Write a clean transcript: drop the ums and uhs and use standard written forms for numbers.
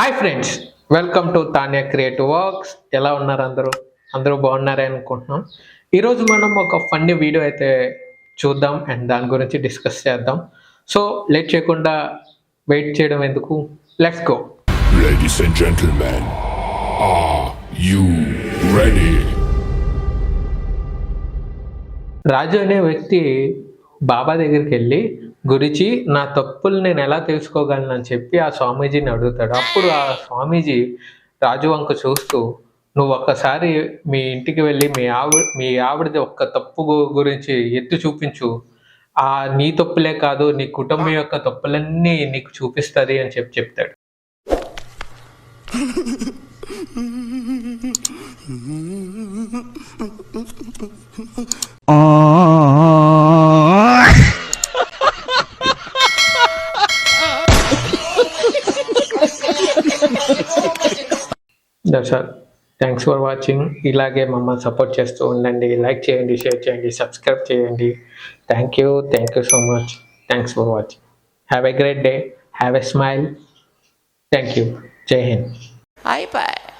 Hi friends, welcome to Tanya creative works. ఎలా ఉన్నారు అందరూ? అందరూ బాగున్నారని అనుకుంటున్నాం. ఈరోజు మనం ఒక ఫన్నీ వీడియో అయితే చూద్దాం అండ్ దాని గురించి డిస్కస్ చేద్దాం. సో లేట్ చేయకుండా వెయిట్ చేయడం ఎందుకు, let's go. Ladies and gentlemen, are you ready? రాజు అనే వ్యక్తి బాబా దగ్గరికి వెళ్ళి, గురుజీ నా తప్పులు నేను ఎలా తెలుసుకోగలను అని చెప్పి ఆ స్వామీజీని అడుగుతాడు. అప్పుడు ఆ స్వామీజీ రాజు వంక చూస్తూ, నువ్వు ఒక్కసారి మీ ఇంటికి వెళ్ళి మీ ఆవిడది ఒక్క తప్పు గురించి ఎత్తి చూపించు, ఆ నీ తప్పులే కాదు నీ కుటుంబం యొక్క తప్పులన్నీ నీకు చూపిస్తుంది అని చెప్తాడు. That's all. Thanks for watching. ఇలాగే మమ్మల్ని సపోర్ట్ చేస్తూ ఉండండి. లైక్ చేయండి, షేర్ చేయండి, సబ్స్క్రైబ్ చేయండి. Thank you so much. Thanks for watching. Have a great day. Have a smile. Thank you. జై హింద్. iPad.